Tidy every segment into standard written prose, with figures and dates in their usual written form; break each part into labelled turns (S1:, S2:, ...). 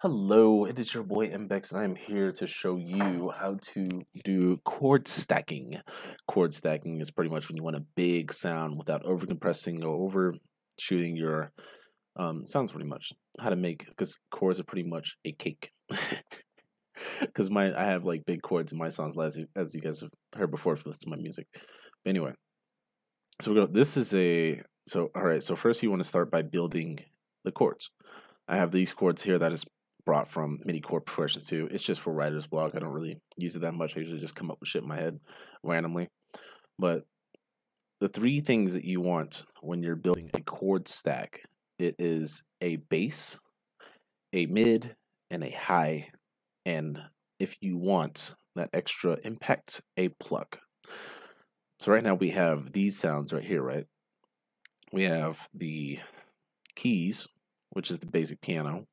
S1: Hello, it is your boy Mbex, and I'm here to show you how to do chord stacking. Chord stacking is pretty much when you want a big sound without overcompressing or overshooting your sounds. Pretty much how to make, because chords are pretty much a cake. Because I have like big chords in my songs, as you guys have heard before if you listen to my music. But anyway, so we're gonna. This is a so all right. So first you want to start by building the chords. I have these chords here that is brought from MIDI chord progressions too. It's just for writer's block. I don't really use it that much. I usually just come up with shit in my head randomly. But the three things that you want when you're building a chord stack, it is a bass, a mid, and a high. And if you want that extra impact, a pluck. So right now we have these sounds right here, right? We have the keys, which is the basic piano.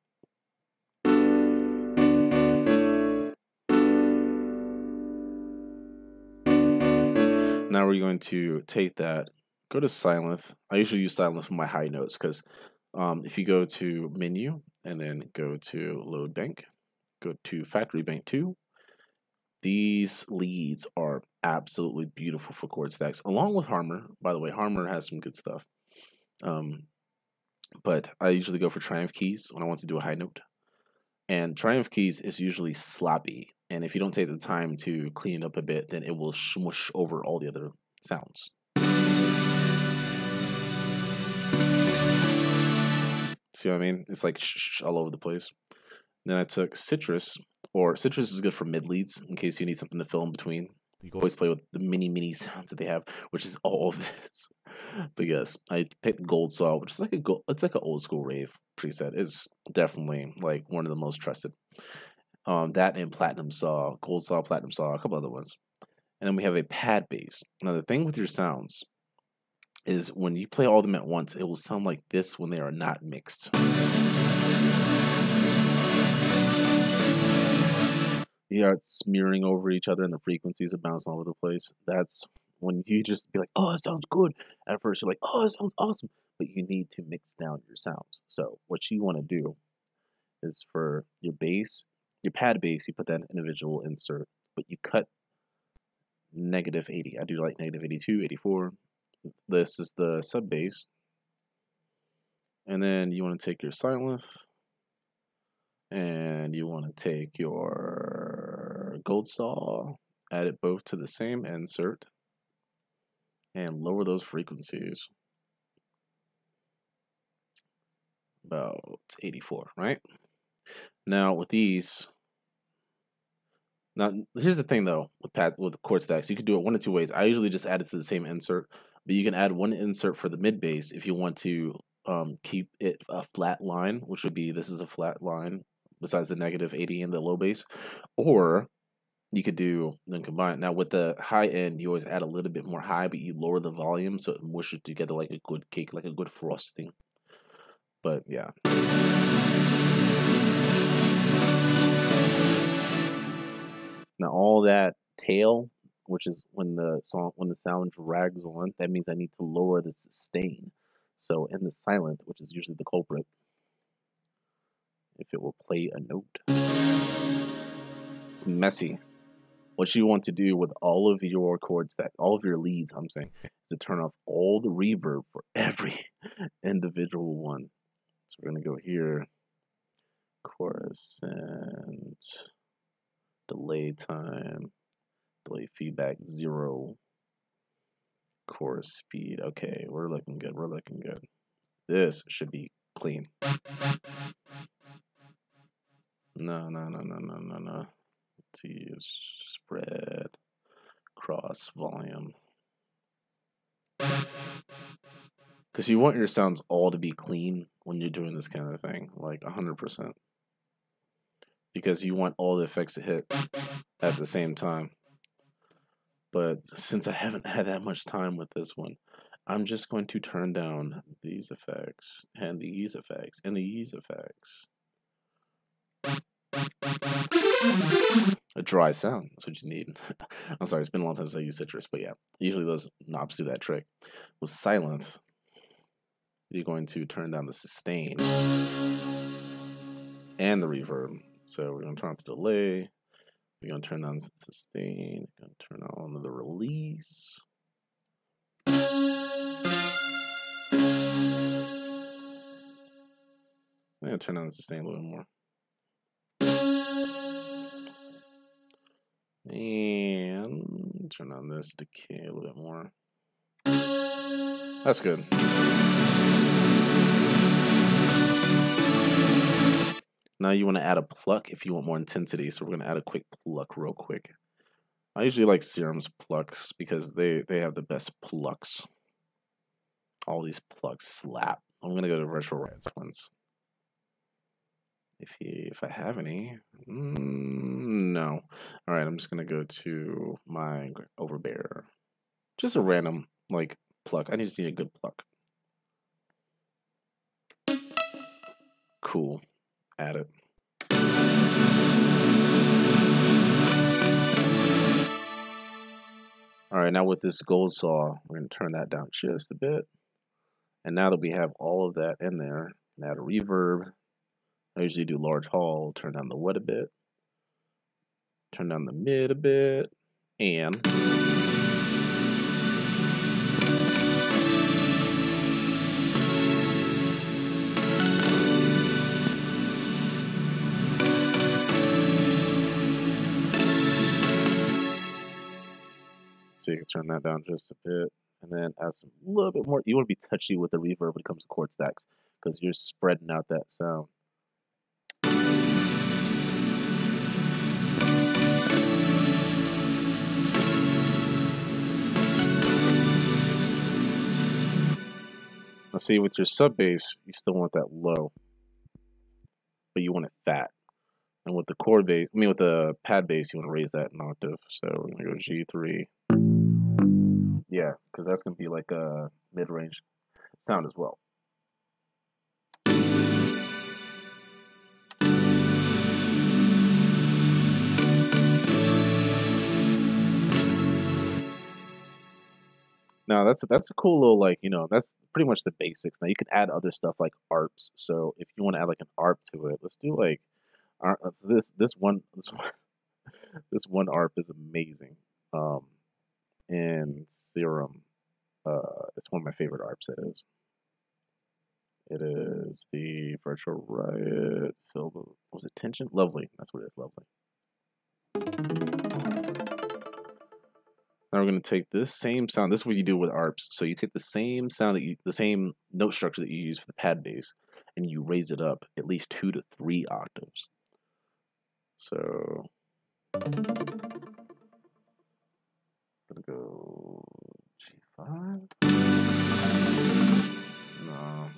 S1: Now we're going to take that, go to silent. I usually use silent for my high notes because if you go to menu and then go to load bank, go to factory bank 2, these leads are absolutely beautiful for chord stacks, along with Harmor. By the way, Harmor has some good stuff. But I usually go for Triumph keys when I want to do a high note. And Triumph keys is usually sloppy. And if you don't take the time to clean it up a bit, then it will smush over all the other sounds. See what I mean? It's like all over the place. Then I took Citrus, or Citrus is good for mid leads in case you need something to fill in between. You can always play with the mini sounds that they have, which is all of this. But yes, I picked Gold Saw, which is like it's like an old school rave preset. It's definitely like one of the most trusted. That and Platinum Saw, Gold Saw, Platinum Saw, a couple other ones. And then we have a pad bass. Now the thing with your sounds is when you play all of them at once, it will sound like this when they are not mixed. You are smearing over each other and the frequencies are bouncing all over the place. That's when you just be like, oh, it sounds good. At first, you're like, oh, it sounds awesome. But you need to mix down your sounds. So what you want to do is for your bass, your pad bass, you put that in individual insert, but you cut -80. I do like -82, 84. This is the sub bass. And then you want to take your silent and you want to take your Gold Saw, add it both to the same insert, and lower those frequencies about 84, right? Now with these, now here's the thing though, with chord stacks, you can do it one of two ways. I usually just add it to the same insert, but you can add one insert for the mid bass if you want to keep it a flat line, which would be this is a flat line besides the -80 and the low bass, or you could do then combine. Now with the high end, you always add a little bit more high, but you lower the volume so it mushes together like a good cake, like a good frosting. But yeah. Now all that tail, which is when the sound drags on, that means I need to lower the sustain. So in the silent, which is usually the culprit, if it will play a note, it's messy. What you want to do with all of your chord stacks, all of your leads, I'm saying, is to turn off all the reverb for every individual one. So we're gonna go here, chorus and delay time, delay feedback 0, chorus speed. Okay, we're looking good. We're looking good. This should be clean. No. Let's see, spread, cross, volume. Because you want your sounds all to be clean when you're doing this kind of thing, like 100%. Because you want all the effects to hit at the same time. But since I haven't had that much time with this one, I'm just going to turn down these effects and these effects and these effects. A dry sound, that's what you need. I'm sorry, it's been a long time since I used Citrus, but yeah, usually those knobs do that trick. With silent, you're going to turn down the sustain. and the reverb. So we're going to turn off the delay. We're going to turn on the sustain. We're going to turn on the release. I'm going to turn on the sustain a little more. And turn on this decay a little bit more. That's good. Now you want to add a pluck if you want more intensity. So we're going to add a quick pluck real quick. I usually like Serum's plucks because they have the best plucks. All these plucks slap. I'm going to go to Retro Rides ones. If I have any. No. All right, I'm just going to go to my Overbear. Just a random, like, pluck. I need to see a good pluck. Cool. Add it. All right, now with this gold saw, we're going to turn that down just a bit. And now that we have all of that in there, add a reverb. I usually do large hall, turn down the wet a bit, turn down the mid a bit, and so you can turn that down just a bit, and then add some little bit more. You want to be touchy with the reverb when it comes to chord stacks because you're spreading out that sound. Now see, with your sub bass, you still want that low, but you want it fat. And with the chord bass, with the pad bass, you want to raise that an octave. So we're gonna go G3. Yeah, because that's gonna be like a mid-range sound as well. Now that's a cool little, like, that's pretty much the basics. Now you can add other stuff like arps. So if you want to add like an arp to it, let's do like this one this one arp is amazing. And Serum, it's one of my favorite arps. It is the Virtual Riot. Was it Tension? Lovely. That's what it is. Lovely. Now we're going to take this same sound. This is what you do with arps. So you take the same sound the same note structure that you use for the pad bass, and you raise it up at least 2 to 3 octaves. So I'm gonna go G5. No.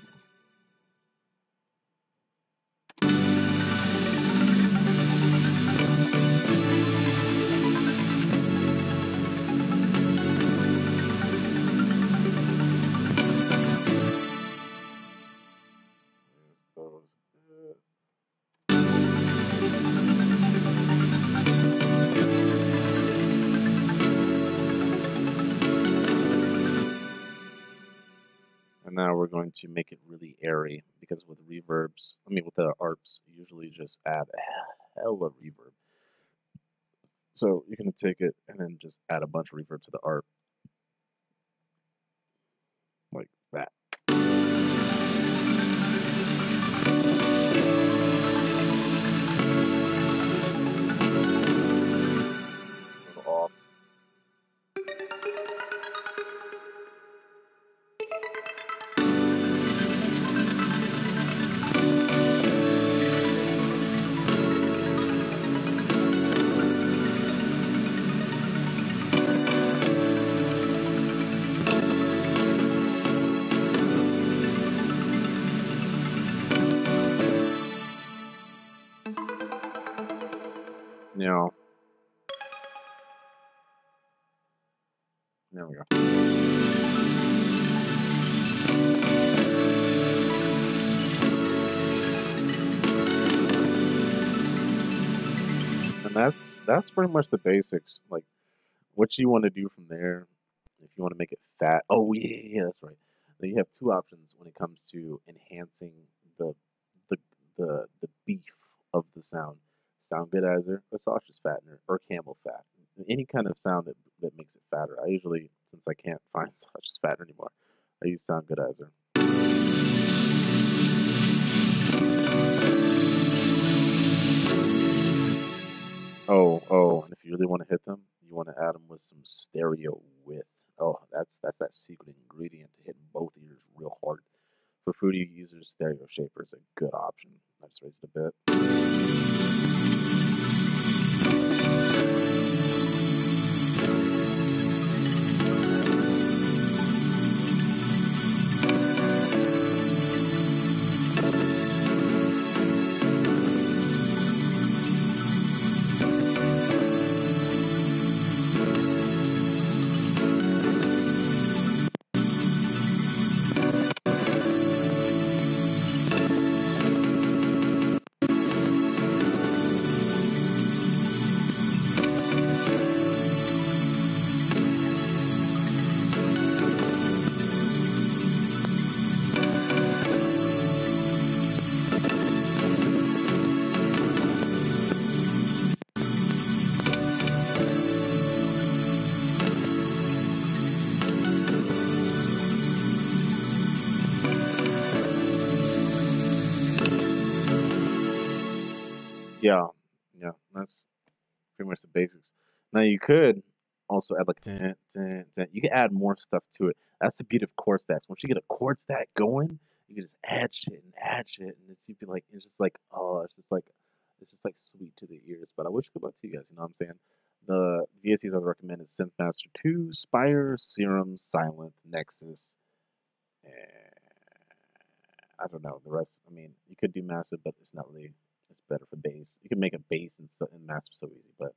S1: And now we're going to make it really airy because with reverbs, with the arps, you usually just add a hell of reverb. So you're going to take it and then just add a bunch of reverb to the arp. Like that. A little off. Now, there we go. And that's pretty much the basics. Like, what you want to do from there, if you want to make it fat. Oh yeah, that's right. Now you have 2 options when it comes to enhancing the beef sound. Sound goodizer, or sausage fattener, or camel fat. Any kind of sound that makes it fatter. I usually, since I can't find sausage fattener anymore, I use sound goodizer. Oh, and if you really want to hit them, you want to add them with some stereo width. Oh, that's that secret ingredient to hitting both ears real hard. For fruity users, stereo shaper is a good option. I just raised it a bit. Yeah, yeah, that's pretty much the basics. Now you could also add like ten, ten, ten. You can add more stuff to it. That's the beauty of chord stacks. Once you get a chord stack going, you can just add shit, and it's you'd be like, it's just like, oh, it's just like sweet to the ears. But I wish good luck to you guys. You know what I'm saying? The VSTs I would recommend is Synthmaster 2, Spire, Serum, Silent, Nexus, and I don't know the rest. I mean, you could do Massive, but it's not really. It's better for bass. You can make a bass and Massive so easy, but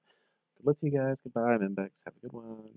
S1: good luck to you guys. Goodbye, Membex. Have a good one.